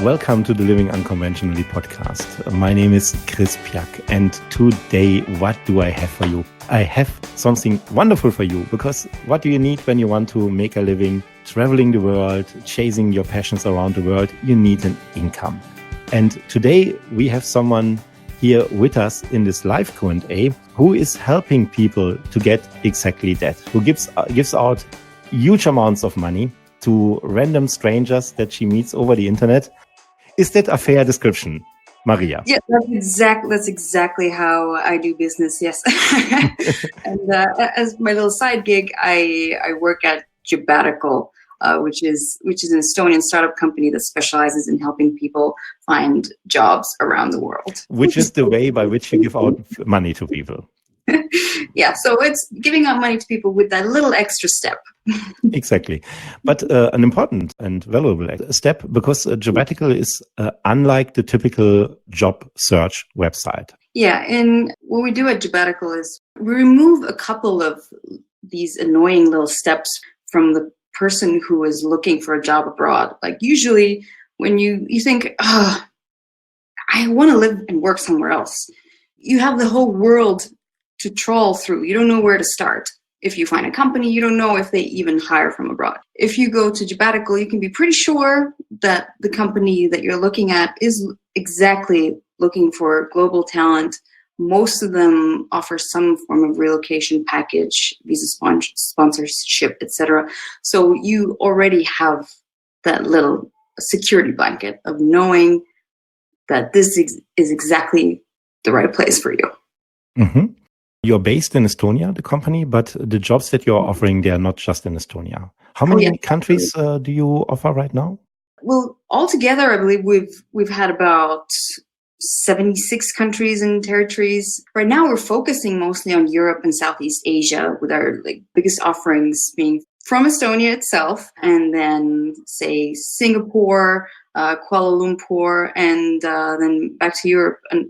Welcome to the Living Unconventionally podcast. My name is Chris Piak, and today, what do I have for you? I have something wonderful for you, because what do you need when you want to make a living, traveling the world, chasing your passions around the world? You need an income. And today we have someone here with us in this live Q&A who is helping people to get exactly that, who gives out huge amounts of money to random strangers that she meets over the internet. Is that a fair description, Maria? Yeah, that's exactly how I do business. Yes, and as my little side gig, I work at Jobatical, which is an Estonian startup company that specializes in helping people find jobs around the world. Which is the way by which you give out money to people. Yeah, so it's giving out money to people with that little extra step. Exactly. But an important and valuable step, because Jobatical is unlike the typical job search website. Yeah, and what we do at Jobatical is we remove a couple of these annoying little steps from the person who is looking for a job abroad. Like usually when you think, I want to live and work somewhere else, you have the whole world to trawl through. You don't know where to start. If you find a company, you don't know if they even hire from abroad. If you go to Jobatical, you can be pretty sure that the company that you're looking at is exactly looking for global talent. Most of them offer some form of relocation package, visa sponsorship, etc. So you already have that little security blanket of knowing that this is exactly the right place for you. Mm-hmm. You're based in Estonia, the company, but the jobs that you're offering, they are not just in Estonia. How many countries do you offer right now? Well, altogether, I believe we've had about 76 countries and territories. Right now, we're focusing mostly on Europe and Southeast Asia, with our biggest offerings being from Estonia itself, and then say Singapore, Kuala Lumpur, and then back to Europe. And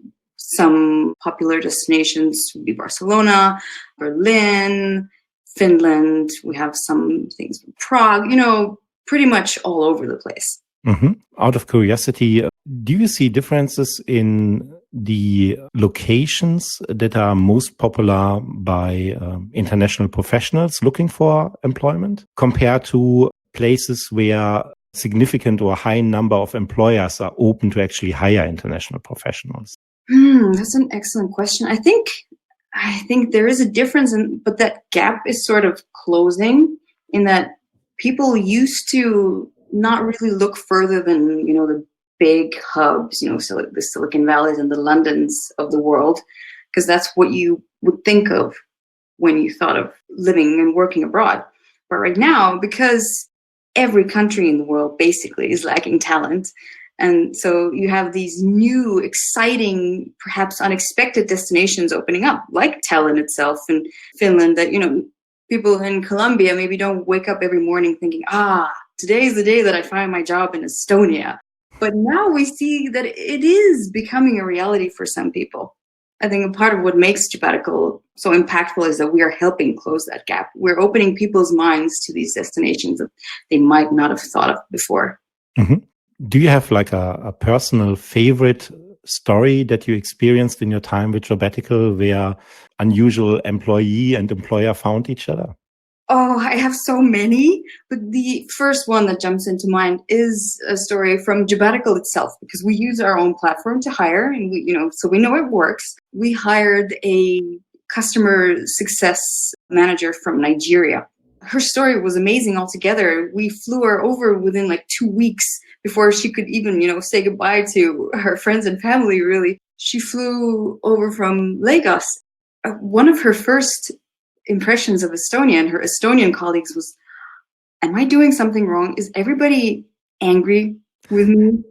some popular destinations would be Barcelona, Berlin, Finland. We have some things from Prague, pretty much all over the place. Mm-hmm. Out of curiosity, do you see differences in the locations that are most popular by international professionals looking for employment compared to places where significant or high number of employers are open to actually hire international professionals? That's an excellent question. I think there is a difference, but that gap is sort of closing in that people used to not really look further than, the big hubs, so the Silicon Valleys and the Londons of the world, because that's what you would think of when you thought of living and working abroad. But right now, because every country in the world basically is lacking talent, and so you have these new, exciting, perhaps unexpected destinations opening up, like Tallinn itself in Finland, that, people in Colombia maybe don't wake up every morning thinking, today's the day that I find my job in Estonia. But now we see that it is becoming a reality for some people. I think a part of what makes Jobatical so impactful is that we are helping close that gap. We're opening people's minds to these destinations that they might not have thought of before. Mm-hmm. Do you have a personal favorite story that you experienced in your time with Jobatical where unusual employee and employer found each other? Oh, I have so many, but the first one that jumps into mind is a story from Jobatical itself, because we use our own platform to hire, and so we know it works. We hired a customer success manager from Nigeria. Her story was amazing altogether. We flew her over within 2 weeks before she could even, say goodbye to her friends and family, really. She flew over from Lagos. One of her first impressions of Estonia and her Estonian colleagues was, am I doing something wrong? Is everybody angry with me?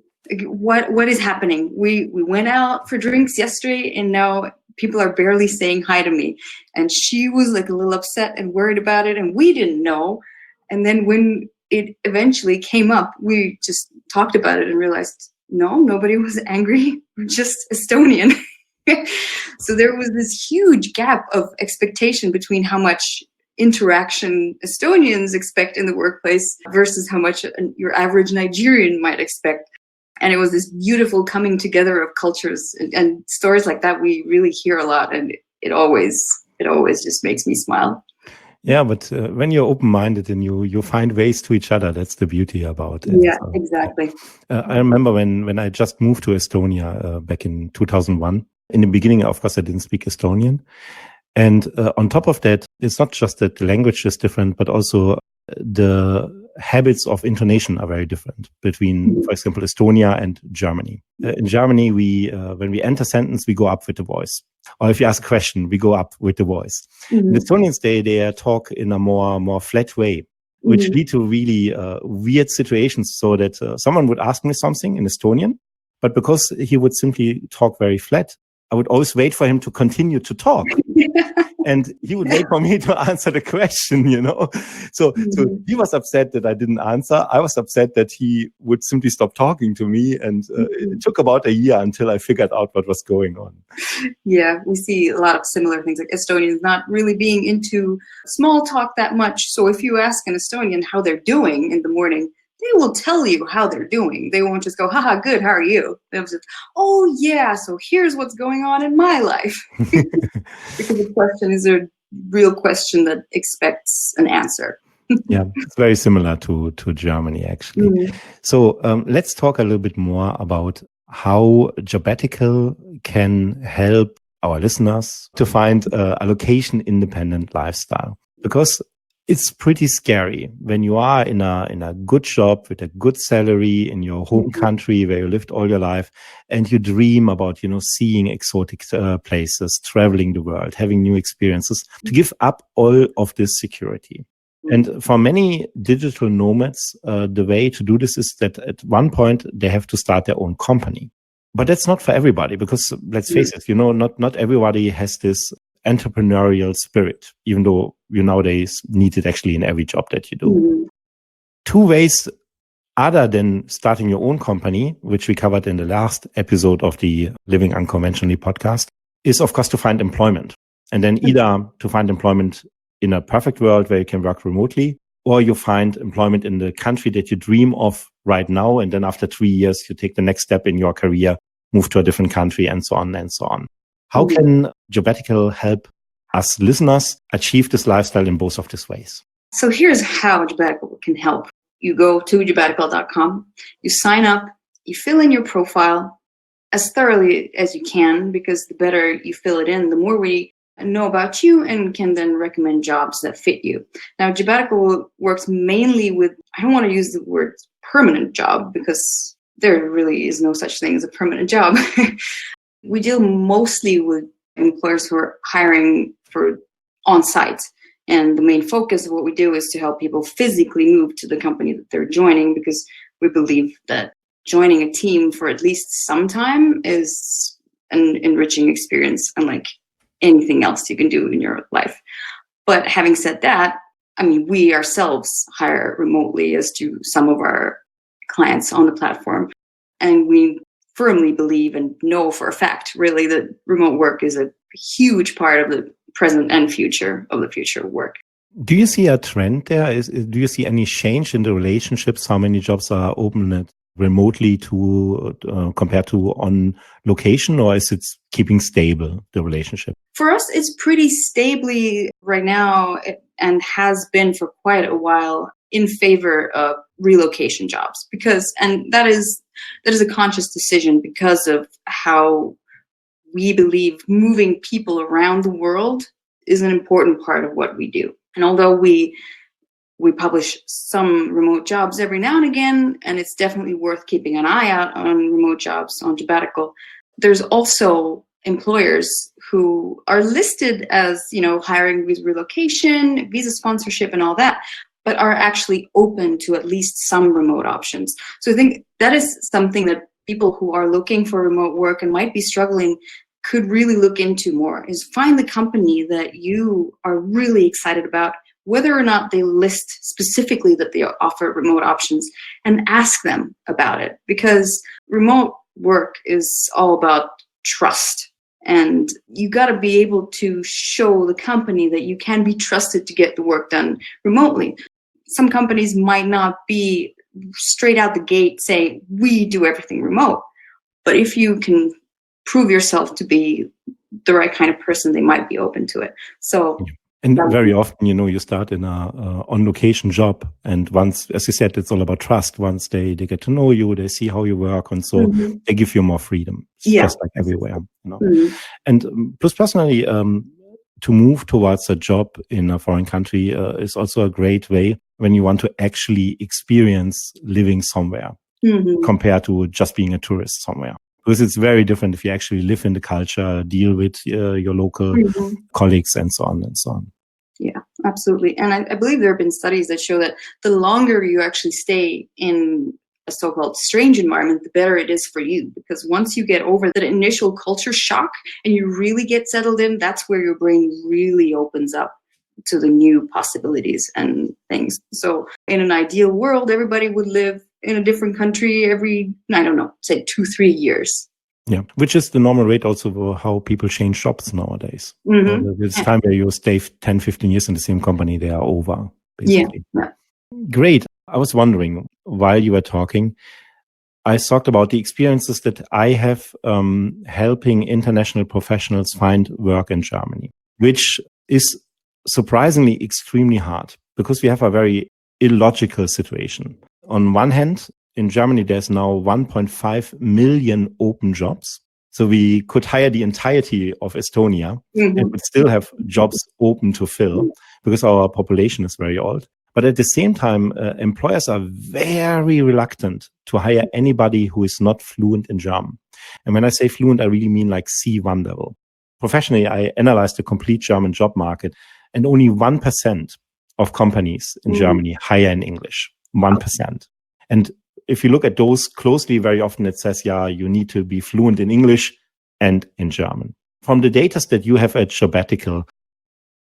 What is happening? We went out for drinks yesterday and now people are barely saying hi to me. And she was a little upset and worried about it, and we didn't know. And then when it eventually came up, we just talked about it and realized, no, nobody was angry. We're just Estonian. So there was this huge gap of expectation between how much interaction Estonians expect in the workplace versus how much your average Nigerian might expect. And it was this beautiful coming together of cultures, and stories like that we really hear a lot, and it always just makes me smile. Yeah, but when you're open-minded and you find ways to each other, that's the beauty about it. Yeah, exactly. I remember when I just moved to Estonia back in 2001. In the beginning, of course, I didn't speak Estonian. And on top of that, it's not just that the language is different, but also the habits of intonation are very different between, for example, Estonia and Germany. In Germany, when we enter a sentence, we go up with the voice. Or if you ask a question, we go up with the voice. The Estonians, they talk in a more flat way, which lead to really weird situations. So that someone would ask me something in Estonian, but because he would simply talk very flat, I would always wait for him to continue to talk. And he would wait for me to answer the question, So he was upset that I didn't answer. I was upset that he would simply stop talking to me. And it took about a year until I figured out what was going on. Yeah, we see a lot of similar things, like Estonians not really being into small talk that much. So if you ask an Estonian how they're doing in the morning, they will tell you how they're doing. They won't just go, haha, good, how are you? They'll just, oh yeah, so here's what's going on in my life. Because the question is a real question that expects an answer. Yeah, it's very similar to Germany, actually. So let's talk a little bit more about how Jobbatical can help our listeners to find a location-independent lifestyle. Because it's pretty scary when you are in a good job with a good salary in your home country where you lived all your life, and you dream about, seeing exotic places, traveling the world, having new experiences, to give up all of this security. And for many digital nomads, the way to do this is that at one point they have to start their own company. But that's not for everybody, because let's face it, not everybody has this entrepreneurial spirit, even though you nowadays need it actually in every job that you do. Two ways other than starting your own company, which we covered in the last episode of the Living Unconventionally podcast, is of course to find employment. And then either to find employment in a perfect world where you can work remotely, or you find employment in the country that you dream of right now. And then after 3 years, you take the next step in your career, move to a different country, and so on and so on. How can Jobbatical help us listeners achieve this lifestyle in both of these ways? So here's how Jobbatical can help. You go to jobbatical.com, you sign up, you fill in your profile as thoroughly as you can, because the better you fill it in, the more we know about you and can then recommend jobs that fit you. Now, Jobbatical works mainly with, I don't want to use the word permanent job, because there really is no such thing as a permanent job. We deal mostly with employers who are hiring for on-site. And the main focus of what we do is to help people physically move to the company that they're joining, because we believe that joining a team for at least some time is an enriching experience, unlike anything else you can do in your life. But having said that, we ourselves hire remotely, as do some of our clients on the platform. And we firmly believe and know for a fact, really, that remote work is a huge part of the present and future of the future of work. Do you see a trend there? Do you see any change in the relationships? How many jobs are opened remotely to compared to on location, or is it keeping stable, the relationship? For us, it's pretty stably right now, and has been for quite a while, in favor of relocation jobs, and that is a conscious decision, because of how we believe moving people around the world is an important part of what we do. And although we publish some remote jobs every now and again, and it's definitely worth keeping an eye out on remote jobs on Jobbatical, there's also employers who are listed as, hiring with relocation, visa sponsorship, and all that, but are actually open to at least some remote options. So I think that is something that people who are looking for remote work and might be struggling could really look into more, is find the company that you are really excited about, whether or not they list specifically that they offer remote options, and ask them about it. Because remote work is all about trust. And you got to be able to show the company that you can be trusted to get the work done remotely. Some companies might not be straight out the gate say, we do everything remote. But if you can prove yourself to be the right kind of person, they might be open to it. So, and very often, you start in a on-location job, and once, as you said, it's all about trust. Once they get to know you, they see how you work, and so they give you more freedom. It's just like everywhere, And plus, personally, to move towards a job in a foreign country is also a great way when you want to actually experience living somewhere compared to just being a tourist somewhere. Because it's very different if you actually live in the culture, deal with your local colleagues and so on and so on. Yeah, absolutely. And I believe there have been studies that show that the longer you actually stay in a so-called strange environment, the better it is for you. Because once you get over that initial culture shock and you really get settled in, that's where your brain really opens up to the new possibilities and things. So in an ideal world, everybody would live in a different country every, I don't know, say 2-3 years. Yeah, which is the normal rate also for how people change jobs nowadays. It's time where you stay 10, 15 years in the same company, they are over, basically. Yeah. Great. I was wondering, while you were talking, I talked about the experiences that I have helping international professionals find work in Germany, which is surprisingly extremely hard because we have a very illogical situation. On one hand, in Germany, there's now 1.5 million open jobs. So we could hire the entirety of Estonia and would still have jobs open to fill because our population is very old. But at the same time, employers are very reluctant to hire anybody who is not fluent in German. And when I say fluent, I really mean like C1 level. Professionally, I analyzed the complete German job market, and only 1% of companies in Germany hire in English. 1%. And if you look at those closely, very often it says, you need to be fluent in English and in German. From the data that you have at Jobbatical,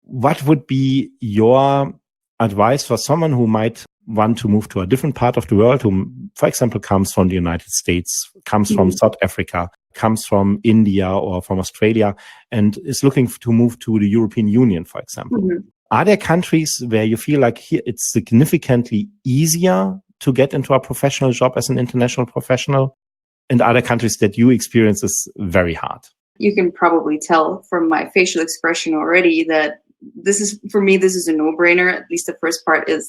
what would be your advice for someone who might want to move to a different part of the world, who, for example, comes from the United States, comes from South Africa, comes from India or from Australia, and is looking to move to the European Union, for example? Are there countries where you feel like here it's significantly easier to get into a professional job as an international professional? And are there countries that you experience is very hard? You can probably tell from my facial expression already that this is a no-brainer. At least the first part is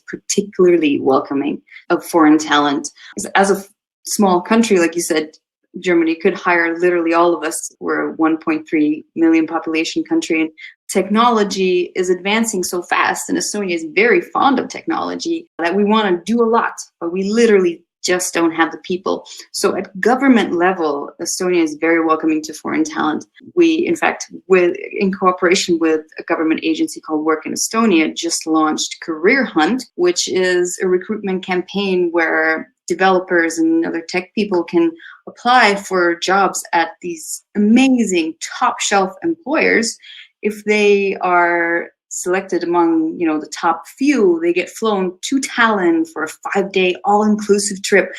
particularly welcoming of foreign talent. As a small country, like you said, Germany could hire literally all of us. We're a 1.3 million population country, and technology is advancing so fast, and Estonia is very fond of technology, that we want to do a lot, but we literally just don't have the people. So at government level, Estonia is very welcoming to foreign talent. We, in fact, in cooperation with a government agency called Work in Estonia, just launched Career Hunt, which is a recruitment campaign where developers and other tech people can apply for jobs at these amazing top shelf employers. If they are selected among, the top few, they get flown to Tallinn for a 5-day all-inclusive trip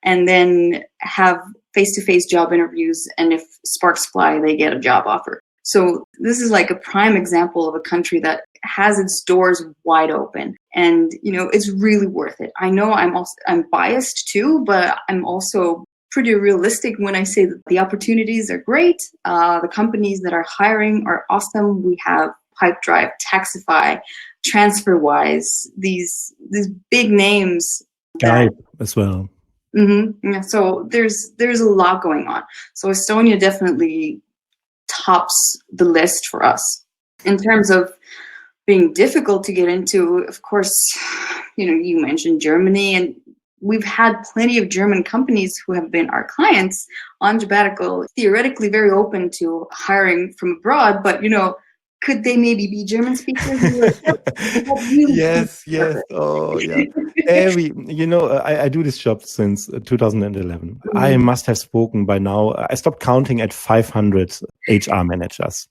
and then have face-to-face job interviews. And if sparks fly, they get a job offer. So this is like a prime example of a country that has its doors wide open, and it's really worth it. I know I'm biased too, but I'm also pretty realistic when I say that the opportunities are great. The companies that are hiring are awesome. We have Pipedrive, Taxify, TransferWise, these big names. Skype as well. Yeah, so there's a lot going on. So Estonia definitely tops the list for us. In terms of being difficult to get into, of course, you mentioned Germany, and we've had plenty of German companies who have been our clients on Jobbatical, theoretically very open to hiring from abroad, but could they maybe be German speakers? Yes. Oh, yeah. I do this job since 2011. I must have spoken by now. I stopped counting at 500 HR managers.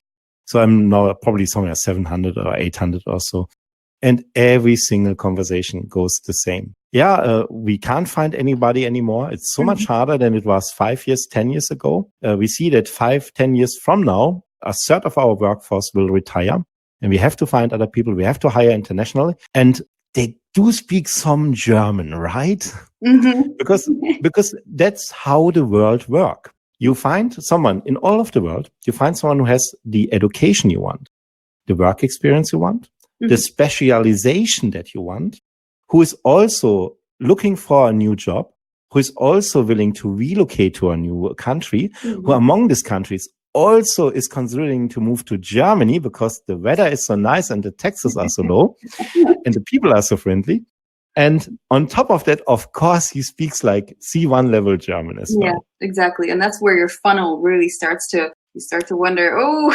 So I'm now probably somewhere 700 or 800 or so. And every single conversation goes the same. We can't find anybody anymore. It's so much harder than it was 5 years, 10 years ago. We see that 5-10 years from now, a third of our workforce will retire, and we have to find other people. We have to hire internationally. And they do speak some German, right? Mm-hmm. Because that's how the world works. You find someone in all of the world, you find someone who has the education you want, the work experience you want, the specialization that you want, who is also looking for a new job, who is also willing to relocate to a new country, who among these countries also is considering to move to Germany because the weather is so nice and the taxes are so low and the people are so friendly. And on top of that, of course, he speaks like C1 level German as well. Yeah, exactly. And that's where your funnel really starts to, you start to wonder, oh,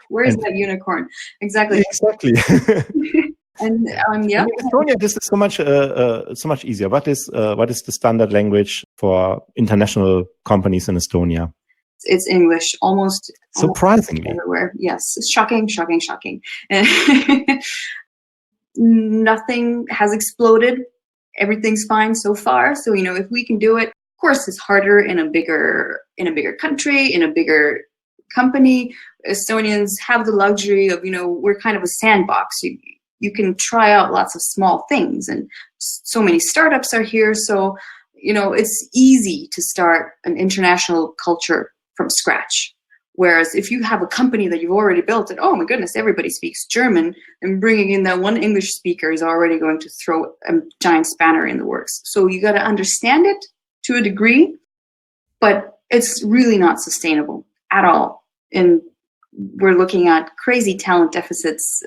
where's that unicorn? Exactly. Exactly. And yeah. In Estonia, this is so much easier. What is the standard language for international companies in Estonia? It's English, almost surprisingly everywhere. Yes, shocking. Nothing has exploded. Everything's fine so far. So, if we can do it, of course, it's harder in a bigger country, in a bigger company. Estonians have the luxury of, we're kind of a sandbox. You can try out lots of small things, and so many startups are here. So, it's easy to start an international culture from scratch. Whereas if you have a company that you've already built and, oh my goodness, everybody speaks German, and bringing in that one English speaker is already going to throw a giant spanner in the works. So you got to understand it to a degree, but it's really not sustainable at all. And we're looking at crazy talent deficits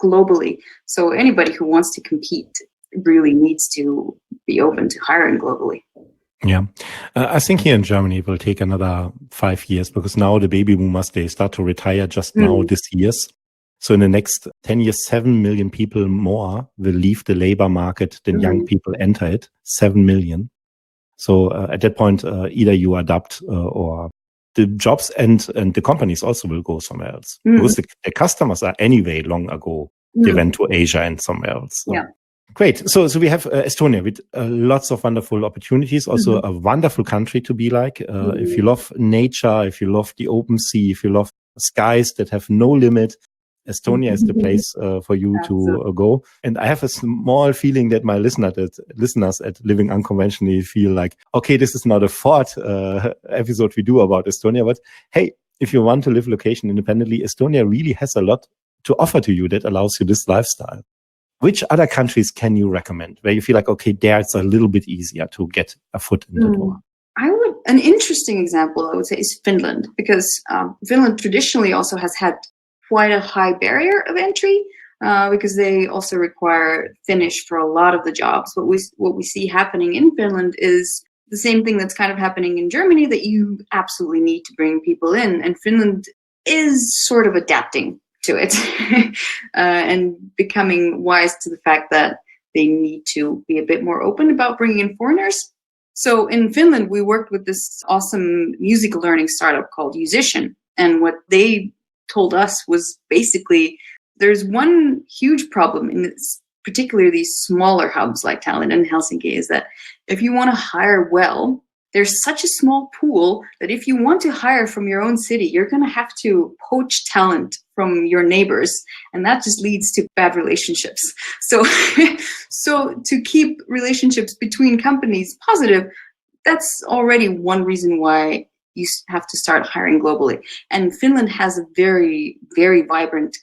globally. So anybody who wants to compete really needs to be open to hiring globally. Yeah. I think here in Germany it will take another 5 years because now the baby boomers, they start to retire just now this year. So in the next 10 years, 7 million people more will leave the labor market than young people enter it. 7 million. So at that point, either you adapt or the jobs and the companies also will go somewhere else. Because the customers are anyway long ago. They went to Asia and somewhere else. So. Yeah. Great. So we have Estonia with lots of wonderful opportunities, also a wonderful country to be like. If you love nature, if you love the open sea, if you love skies that have no limit, Estonia is the place for you to go. And I have a small feeling that my listeners at Living Unconventionally feel like, okay, this is not a fourth episode we do about Estonia, but hey, if you want to live location independently, Estonia really has a lot to offer to you that allows you this lifestyle. Which other countries can you recommend where you feel like, okay, there it's a little bit easier to get a foot in the door? An interesting example, I would say, is Finland, because Finland traditionally also has had quite a high barrier of entry because they also require Finnish for a lot of the jobs. What we see happening in Finland is the same thing that's kind of happening in Germany, that you absolutely need to bring people in. And Finland is sort of adapting to it and becoming wise to the fact that they need to be a bit more open about bringing in foreigners. So in Finland, we worked with this awesome music learning startup called Musician. And what they told us was basically there's one huge problem in this, particularly these smaller hubs like Tallinn and Helsinki, is that if you want to hire well, there's such a small pool that if you want to hire from your own city, you're going to have to poach talent from your neighbors. And that just leads to bad relationships. So to keep relationships between companies positive, that's already one reason why you have to start hiring globally. And Finland has a very, very vibrant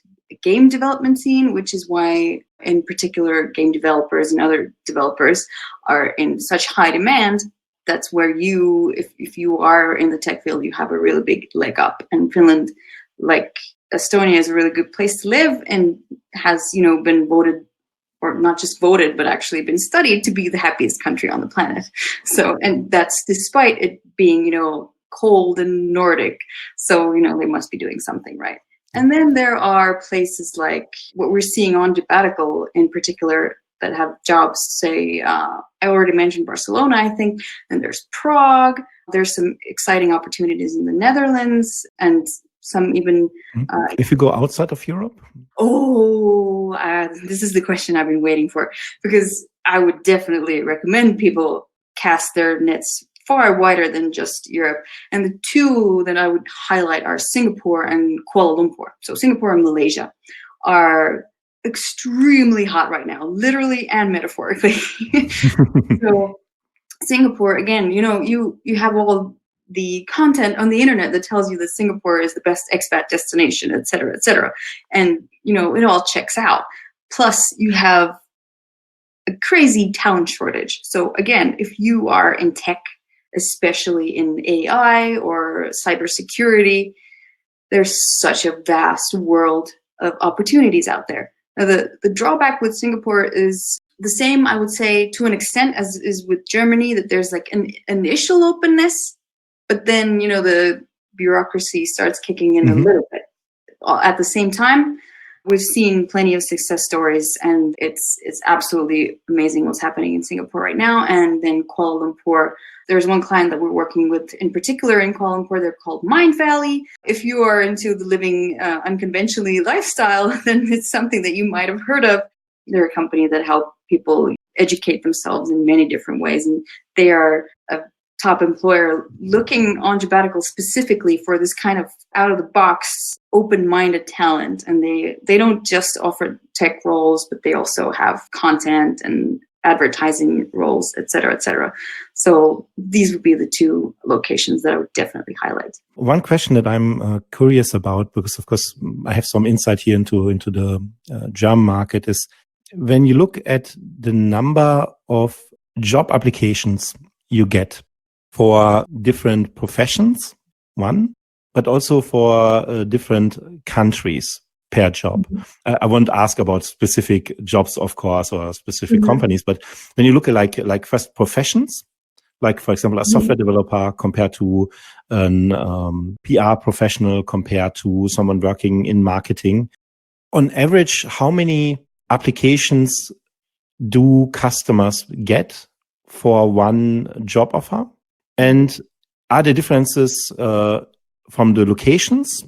game development scene, which is why, in particular, game developers and other developers are in such high demand. That's where if you are in the tech field, you have a really big leg up. And Finland, like Estonia, is a really good place to live and has, been voted, or not just voted, but actually been studied to be the happiest country on the planet. So, and that's despite it being, cold and Nordic. So, they must be doing something right. And then there are places like what we're seeing on Sabbatical in particular that have jobs, say, I already mentioned Barcelona, I think, and there's Prague. There's some exciting opportunities in the Netherlands and some even... if you go outside of Europe? This is the question I've been waiting for, because I would definitely recommend people cast their nets far wider than just Europe. And the two that I would highlight are Singapore and Kuala Lumpur. So Singapore and Malaysia are extremely hot right now, literally and metaphorically. So Singapore, again, you have all the content on the internet that tells you that Singapore is the best expat destination, et cetera, et cetera. And, it all checks out. Plus, you have a crazy talent shortage. So again, if you are in tech, especially in AI or cybersecurity, there's such a vast world of opportunities out there. Now, the drawback with Singapore is the same, I would say, to an extent as is with Germany, that there's like an initial openness, but then, the bureaucracy starts kicking in a little bit. At the same time, we've seen plenty of success stories, and it's absolutely amazing what's happening in Singapore right now. And then Kuala Lumpur, there's one client that we're working with in particular in Kuala Lumpur. They're called Mind Valley. If you are into the living unconventionally lifestyle, then it's something that you might have heard of. They're a company that help people educate themselves in many different ways, and they are a top employer looking on Jobatical specifically for this kind of out-of-the-box, open-minded talent. And they don't just offer tech roles, but they also have content and advertising roles, et cetera, et cetera. So these would be the two locations that I would definitely highlight. One question that I'm curious about, because of course I have some insight here into the German market, is when you look at the number of job applications you get for different professions, one, but also for different countries per job. I won't ask about specific jobs, of course, or specific companies, but when you look at like first professions, like for example, a software developer compared to an PR professional compared to someone working in marketing, on average, how many applications do customers get for one job offer? And are there differences from the locations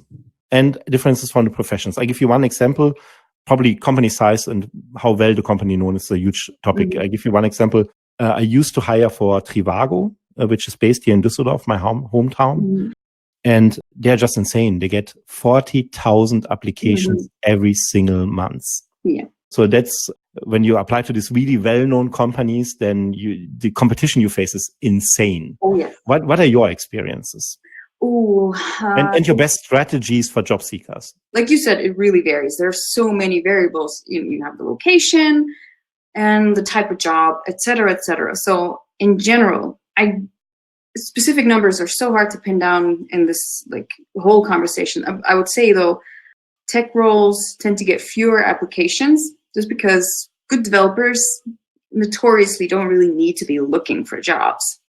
and differences from the professions? I give you one example, probably company size and how well the company known is a huge topic. I give you one example. I used to hire for Trivago, which is based here in Düsseldorf, my hometown. And they're just insane. They get 40,000 applications every single month. Yeah. So that's when you apply to these really well-known companies, then the competition you face is insane. Oh, yeah. What are your experiences? And your best strategies for job seekers? Like you said, it really varies. There are so many variables. You have the location and the type of job, et cetera, et cetera. So in general, specific numbers are so hard to pin down in this whole conversation. I would say though, tech roles tend to get fewer applications just because good developers notoriously don't really need to be looking for jobs.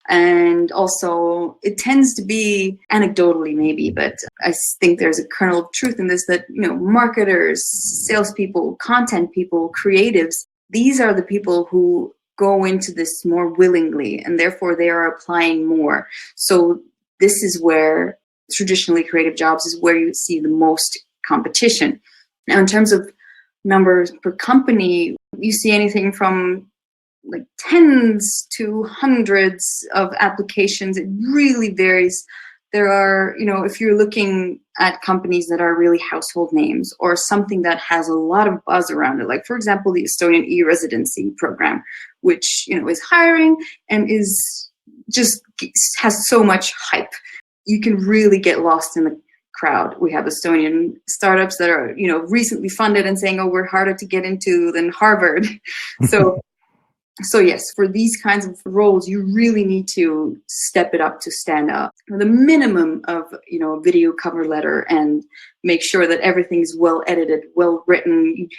And also it tends to be anecdotally maybe, but I think there's a kernel of truth in this that, marketers, salespeople, content people, creatives, these are the people who go into this more willingly and therefore they are applying more. So this is where traditionally creative jobs is where you see the most competition. Now, in terms of numbers per company, you see anything from tens to hundreds of applications. It really varies. There are, if you're looking at companies that are really household names or something that has a lot of buzz around it, like for example, the Estonian e-residency program, which, is hiring and has so much hype. You can really get lost in the crowd. We have Estonian startups that are, recently funded and saying, oh, we're harder to get into than Harvard. So yes, for these kinds of roles, you really need to step it up to stand up. The minimum of, a video cover letter and make sure that everything's well edited, well written.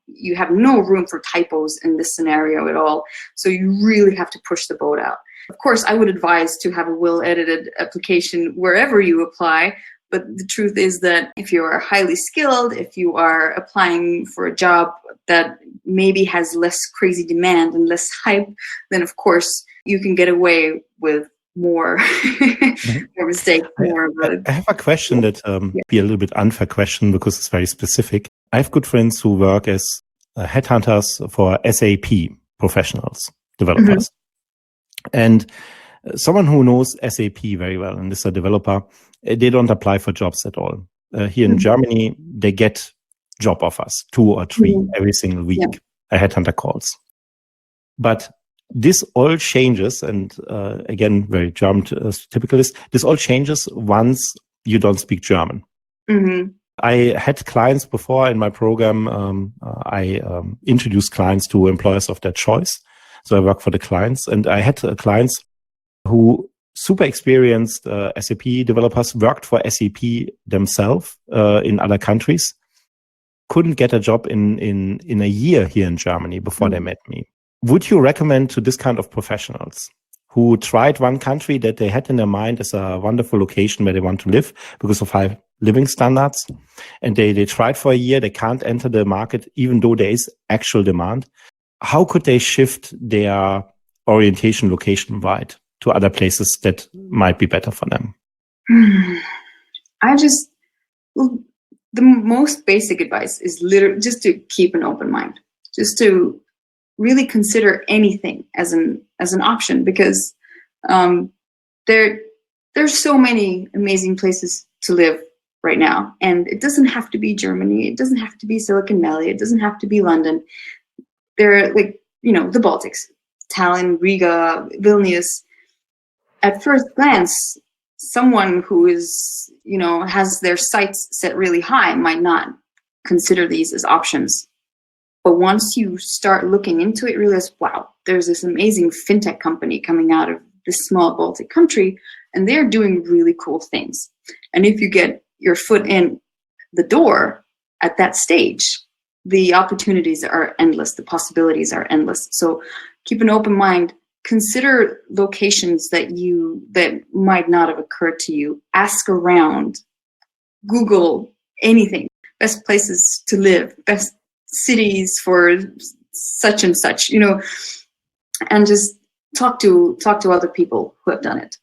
You have no room for typos in this scenario at all. So you really have to push the boat out. Of course, I would advise to have a well-edited application wherever you apply. But the truth is that if you are highly skilled, if you are applying for a job that maybe has less crazy demand and less hype, then of course you can get away with more, more mistakes. I have a question that be a little bit unfair question because it's very specific. I have good friends who work as headhunters for SAP professionals, developers. And someone who knows SAP very well and is a developer, they don't apply for jobs at all. Here in Germany, they get job offers, 2 or 3 every single week, a headhunter calls. But this all changes, and again, very German typical is, this all changes once you don't speak German. Mm-hmm. I had clients before in my program. I introduced clients to employers of their choice. So I work for the clients, and I had clients who super experienced SAP developers, worked for SAP themselves in other countries, couldn't get a job in a year here in Germany before they met me. Would you recommend to this kind of professionals who tried one country that they had in their mind as a wonderful location where they want to live because of high living standards, and they tried for a year, they can't enter the market even though there is actual demand? How could they shift their orientation location-wide to other places that might be better for them? The most basic advice is literally just to keep an open mind, just to really consider anything as an option, because there's so many amazing places to live right now, and it doesn't have to be Germany, it doesn't have to be Silicon Valley, it doesn't have to be London. They're the Baltics, Tallinn, Riga, Vilnius. At first glance, someone who is, has their sights set really high might not consider these as options. But once you start looking into it, realize, wow, there's this amazing fintech company coming out of this small Baltic country, and they're doing really cool things. And if you get your foot in the door at that stage, the opportunities are endless, the possibilities are endless. So keep an open mind, consider locations that might not have occurred to you, ask around, Google anything, best places to live, best cities for such and such, and just talk to other people who have done it.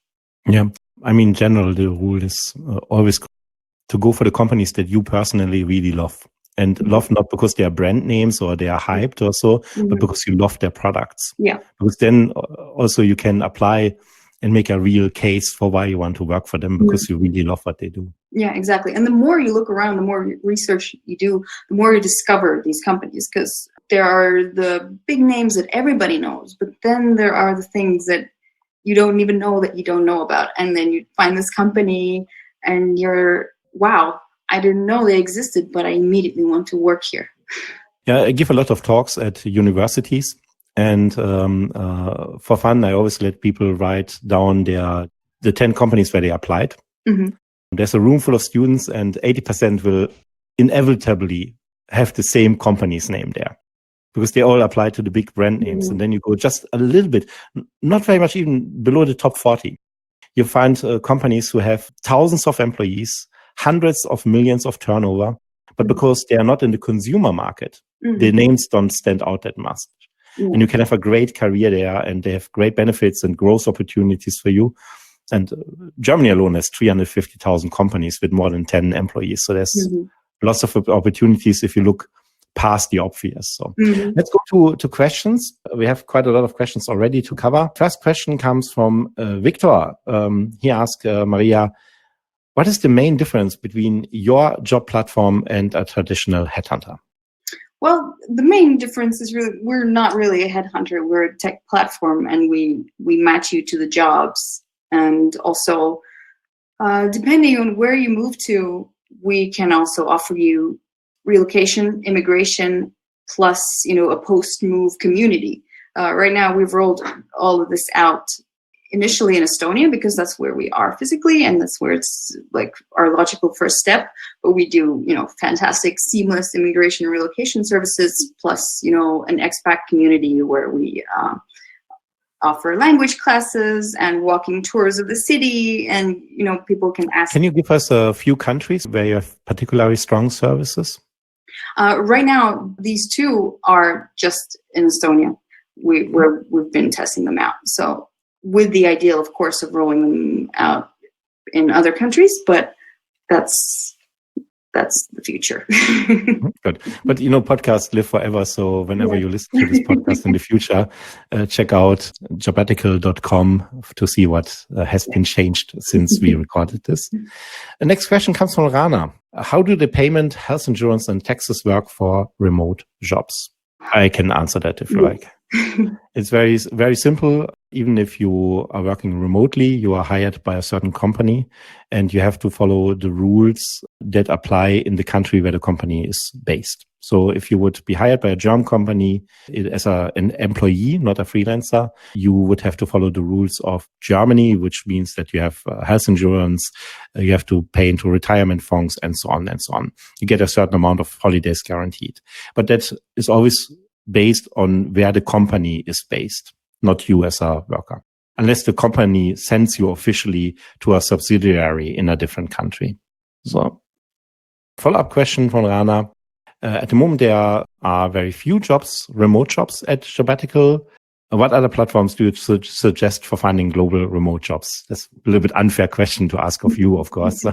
Yeah. I mean, in general, the rule is always to go for the companies that you personally really love. And love not because they are brand names or they are hyped or so, but because you love their products. Yeah. Because then also you can apply and make a real case for why you want to work for them, because you really love what they do. Yeah, exactly. And the more you look around, the more research you do, the more you discover these companies, because there are the big names that everybody knows, but then there are the things that you don't even know that you don't know about. And then you find this company and you're, wow, I didn't know they existed, but I immediately want to work here. Yeah, I give a lot of talks at universities. And for fun, I always let people write down the 10 companies where they applied. Mm-hmm. There's a room full of students, and 80% will inevitably have the same company's name there, because they all apply to the big brand names. Mm-hmm. And then you go just a little bit, not very much, even below the top 40. You find companies who have thousands of employees, hundreds of millions of turnover, but because they are not in the consumer market, the names don't stand out that much. And you can have a great career there, and they have great benefits and growth opportunities for you. And Germany alone has 350,000 companies with more than 10 employees. So there's lots of opportunities if you look past the obvious. So let's go to questions. We have quite a lot of questions already to cover. First question comes from Victor. He asked Maria, what is the main difference between your job platform and a traditional headhunter? Well, the main difference is really, we're not really a headhunter. We're a tech platform, and we match you to the jobs. And also, depending on where you move to, we can also offer you relocation, immigration, plus, a post-move community. Right now, we've rolled all of this out initially in Estonia, because that's where we are physically, and that's where it's like our logical first step. But we do, fantastic seamless immigration and relocation services, plus, an expat community where we offer language classes and walking tours of the city, and, people can ask. Can you give us a few countries where you have particularly strong services? Right now, these two are just in Estonia. We've been testing them out. So, with the ideal, of course, of rolling them out in other countries, but that's that's the future. Good. But, podcasts live forever. So whenever you listen to this podcast in the future, check out jobbatical.com to see what has been changed since we recorded this. The next question comes from Rana. How do the payment, health insurance, and taxes work for remote jobs? I can answer that if you like. It's very, very simple. Even if you are working remotely, you are hired by a certain company and you have to follow the rules that apply in the country where the company is based. So if you would be hired by a German company as an employee, not a freelancer, you would have to follow the rules of Germany, which means that you have health insurance, you have to pay into retirement funds, and so on and so on. You get a certain amount of holidays guaranteed. But that is always based on where the company is based, not you as a worker, unless the company sends you officially to a subsidiary in a different country. So, follow-up question from Rana. At the moment, there are very few jobs, remote jobs at Jobbatical. What other platforms do you suggest for finding global remote jobs? That's a little bit unfair question to ask of you, of course.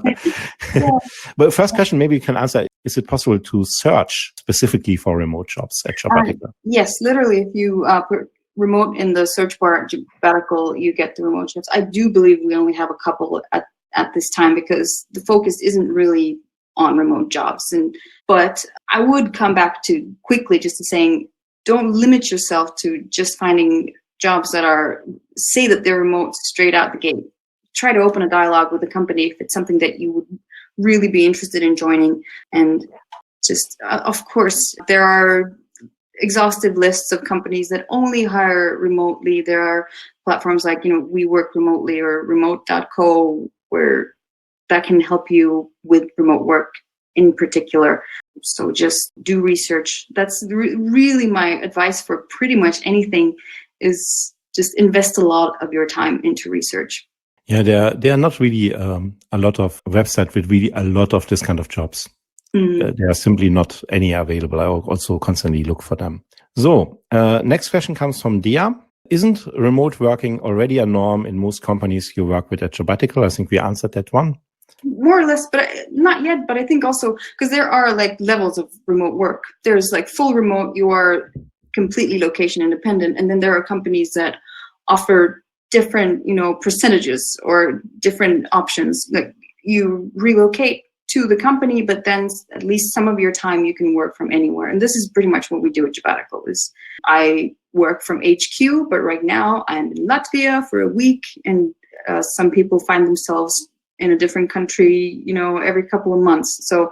But first question, maybe you can answer, is it possible to search specifically for remote jobs at Jobbatical? Yes, literally, if you put remote in the search bar at Jobbatical, you get the remote jobs. I do believe we only have a couple at this time because the focus isn't really on remote jobs. But I would come back to quickly just to saying, don't limit yourself to just finding jobs that say that they're remote straight out the gate. Try to open a dialogue with the company if it's something that you would really be interested in joining. And just, of course, there are exhaustive lists of companies that only hire remotely. There are platforms like, We Work Remotely or remote.co where that can help you with remote work in particular. So just do research. That's really my advice for pretty much anything, is just invest a lot of your time into research. Yeah, there are not really a lot of websites with really a lot of this kind of jobs. There are simply not any available. I also constantly look for them. So next question comes from Dia. Isn't remote working already a norm in most companies you work with at Jobbatical? I think we answered that one. More or less, but not yet. But I think also because there are like levels of remote work. There's like full remote, you are completely location independent. And then there are companies that offer different, percentages or different options. Like you relocate to the company, but then at least some of your time you can work from anywhere. And this is pretty much what we do at Jobbatical. Is I work from HQ, but right now I'm in Latvia for a week, and some people find themselves in a different country, every couple of months. So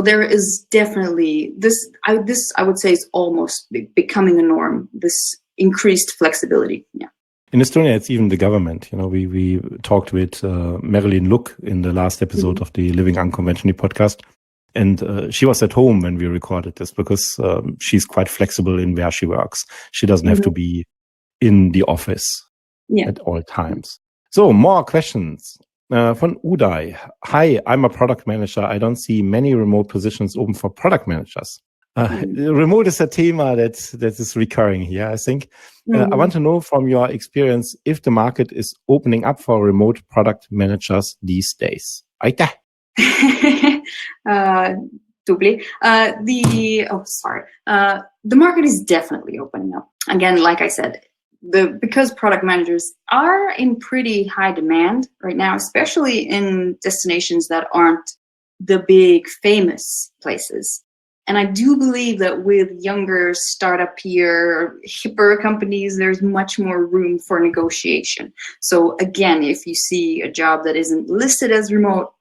there is definitely this I would say is almost becoming a norm, this increased flexibility. Yeah. In Estonia, it's even the government. We talked with Marilyn Luck in the last episode of the Living Unconventionally podcast. And she was at home when we recorded this because she's quite flexible in where she works. She doesn't have to be in the office at all times. So more questions. Von Uday. Hi, I'm a product manager. I don't see many remote positions open for product managers. Remote is a thema that is recurring here, I think. I want to know from your experience if the market is opening up for remote product managers these days. Aitäh! Tubli. The market is definitely opening up. Again, like I said, because product managers are in pretty high demand right now, especially in destinations that aren't the big famous places. And I do believe that with younger startup or hipper companies, there's much more room for negotiation. So again, if you see a job that isn't listed as remote,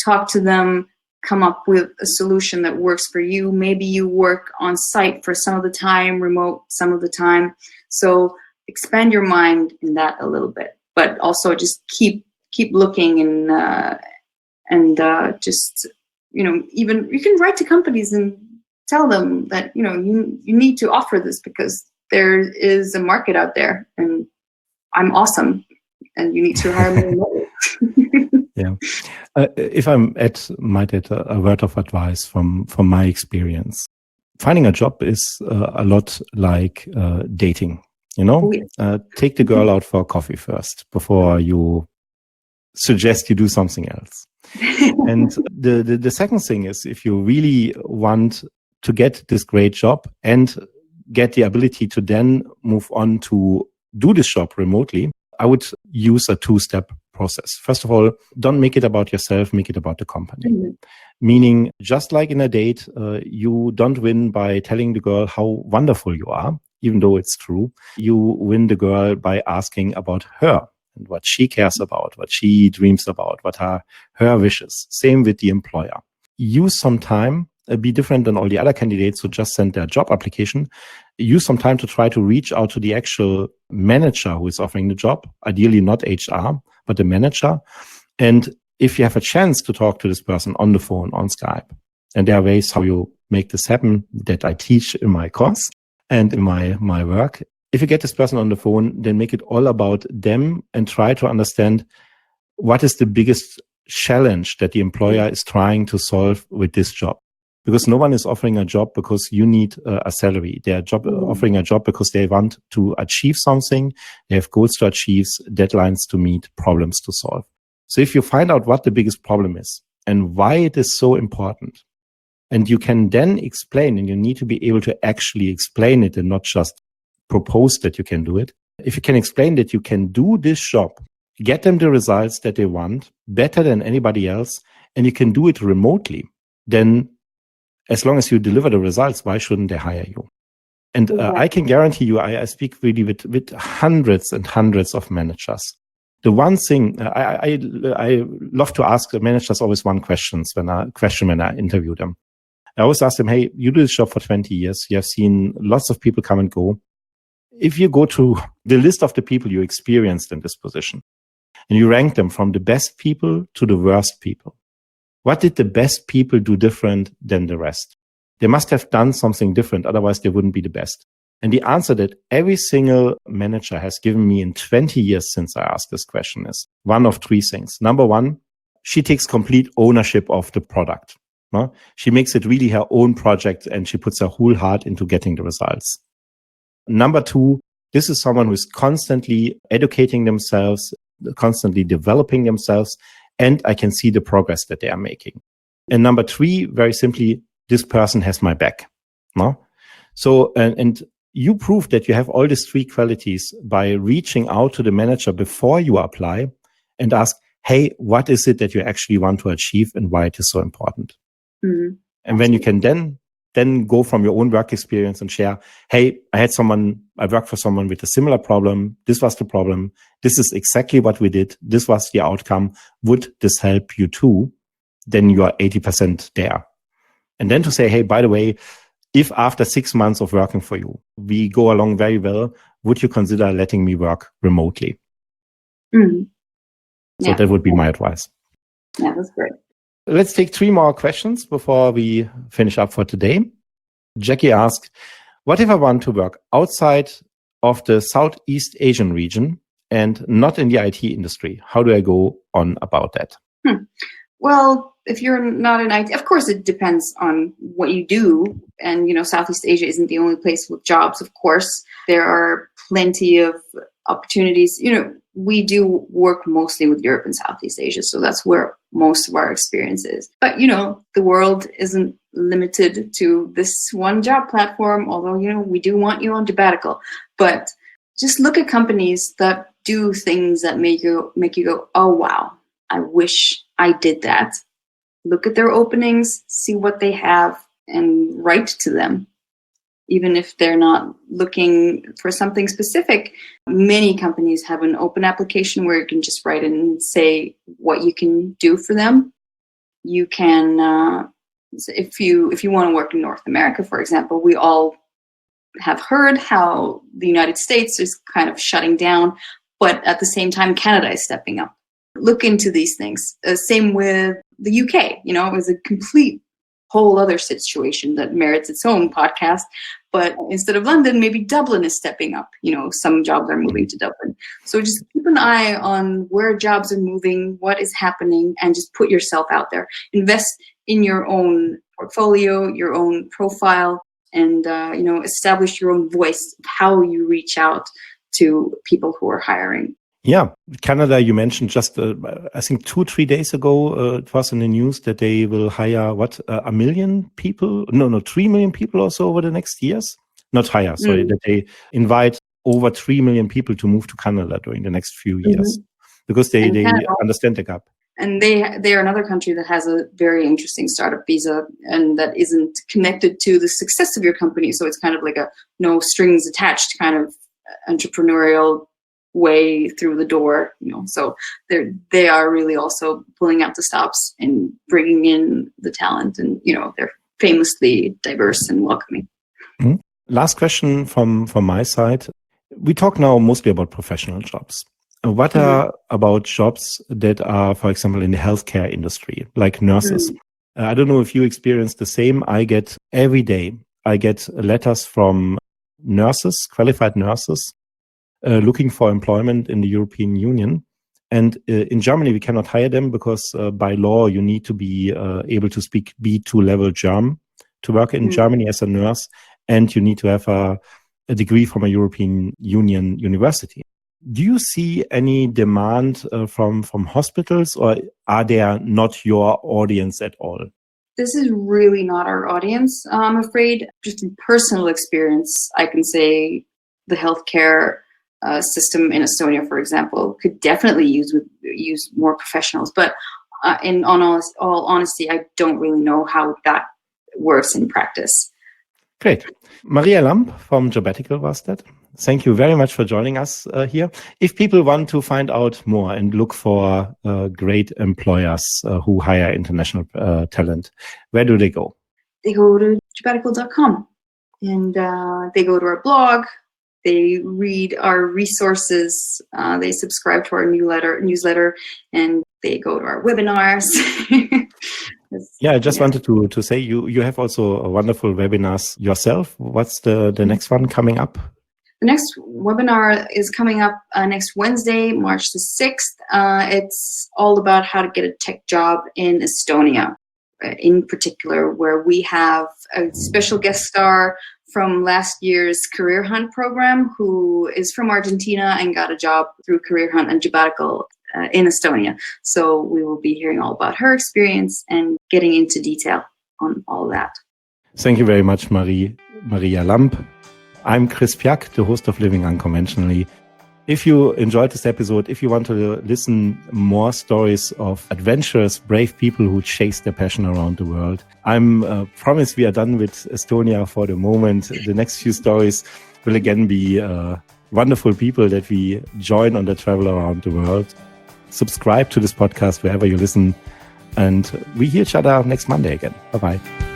talk to them, come up with a solution that works for you. Maybe you work on site for some of the time, remote some of the time. So expand your mind in that a little bit, but also just keep looking and just, even you can write to companies and tell them that, you need to offer this because there is a market out there and I'm awesome and you need to hire me. Yeah. If I might add a word of advice from my experience, finding a job is a lot like dating. Take the girl out for coffee first before you suggest you do something else. And the second thing is, if you really want to get this great job and get the ability to then move on to do this job remotely, I would use a two-step process. First of all, don't make it about yourself, make it about the company. Mm-hmm. Meaning, just like in a date, you don't win by telling the girl how wonderful you are, even though it's true. You win the girl by asking about her and what she cares about, what she dreams about, what are her wishes. Same with the employer. Use some time, be different than all the other candidates who just sent their job application. Use some time to try to reach out to the actual manager who is offering the job, ideally not HR, but the manager. And if you have a chance to talk to this person on the phone, on Skype, and there are ways how you make this happen that I teach in my course and in my work. If you get this person on the phone, then make it all about them and try to understand what is the biggest challenge that the employer is trying to solve with this job. Because no one is offering a job because you need a salary. They're offering a job because they want to achieve something. They have goals to achieve, deadlines to meet, problems to solve. So if you find out what the biggest problem is and why it is so important, and you can then explain, and you need to be able to actually explain it and not just propose that you can do it. If you can explain that you can do this job, get them the results that they want better than anybody else, and you can do it remotely, then as long as you deliver the results, why shouldn't they hire you? And I can guarantee you, I speak really with hundreds and hundreds of managers. The one thing I love to ask the managers always one question when I interview them. I always ask them, hey, you do this job for 20 years. You have seen lots of people come and go. If you go to the list of the people you experienced in this position and you rank them from the best people to the worst people, what did the best people do different than the rest? They must have done something different. Otherwise, they wouldn't be the best. And the answer that every single manager has given me in 20 years since I asked this question is one of three things. Number one, she takes complete ownership of the product. No? She makes it really her own project and she puts her whole heart into getting the results. Number two, this is someone who is constantly educating themselves, constantly developing themselves, and I can see the progress that they are making. And number three, very simply, this person has my back. No? So, and you prove that you have all these three qualities by reaching out to the manager before you apply and ask, hey, what is it that you actually want to achieve and why it is so important? Mm-hmm. And when you can then go from your own work experience and share, hey, I worked for someone with a similar problem. This was the problem. This is exactly what we did. This was the outcome. Would this help you too? Then you are 80% there. And then to say, hey, by the way, if after 6 months of working for you, we go along very well, would you consider letting me work remotely? Mm-hmm. So that would be my advice. Yeah, that's great. Let's take 3 more questions before we finish up for today. Jackie asked, what if I want to work outside of the Southeast Asian region and not in the IT industry? How do I go on about that? Well, if you're not in IT, of course, it depends on what you do. And, Southeast Asia isn't the only place with jobs, of course. There are plenty of opportunities. We do work mostly with Europe and Southeast Asia, so that's where most of our experience is. But, the world isn't limited to this one job platform, although, we do want you on sabbatical. But just look at companies that do things that make you go, oh, wow, I wish I did that. Look at their openings, see what they have, and write to them. Even if they're not looking for something specific, many companies have an open application where you can just write in and say what you can do for them. You can, if you want to work in North America, for example, we all have heard how the United States is kind of shutting down, but at the same time, Canada is stepping up. Look into these things. Same with the UK. It was a complete whole other situation that merits its own podcast. But instead of London, maybe Dublin is stepping up. Some jobs are moving to Dublin. So just keep an eye on where jobs are moving, what is happening, and just put yourself out there. Invest in your own portfolio, your own profile, and establish your own voice of how you reach out to people who are hiring. Yeah, Canada, you mentioned just, I think 2-3 days ago, it was in the news that they will hire, 1 million people? No, 3 million people or so over the next years? Not hire, sorry, that they invite over 3 million people to move to Canada during the next few years because they understand the gap. And they are another country that has a very interesting startup visa and that isn't connected to the success of your company. So it's kind of like a no strings attached kind of entrepreneurial way through the door, so they are really also pulling out the stops and bringing in the talent, and they're famously diverse and welcoming. Mm-hmm. Last question from my side. We talk now mostly about professional jobs. What are about jobs that are, for example, in the healthcare industry, like nurses? I don't know if you experience the same. Every day I get letters from nurses, qualified nurses, looking for employment in the European Union. And in Germany, we cannot hire them because by law, you need to be able to speak B2 level German to work in Germany as a nurse. And you need to have a degree from a European Union university. Do you see any demand from hospitals, or are they not your audience at all? This is really not our audience, I'm afraid. Just in personal experience, I can say the healthcare system in Estonia, for example, could definitely use more professionals. But in all honesty, I don't really know how that works in practice. Great. Maria Lamp from Jobatical was that. Thank you very much for joining us here. If people want to find out more and look for great employers who hire international talent, where do they go? They go to jobatical.com and they go to our blog. They read our resources. They subscribe to our newsletter, and they go to our webinars. Yeah, I just wanted to say you have also wonderful webinars yourself. What's the next one coming up? The next webinar is coming up next Wednesday, March the 6th. It's all about how to get a tech job in Estonia, in particular, where we have a special guest star from last year's Career Hunt program, who is from Argentina and got a job through Career Hunt and Jobatical in Estonia. So we will be hearing all about her experience and getting into detail on all that. Thank you very much, Maria Lamp. I'm Chris Piak, the host of Living Unconventionally. If you enjoyed this episode, if you want to listen more stories of adventurous, brave people who chase their passion around the world, I'm promise we are done with Estonia for the moment. The next few stories will again be wonderful people that we join on the travel around the world. Subscribe to this podcast wherever you listen, and we hear each other next Monday again. Bye-bye.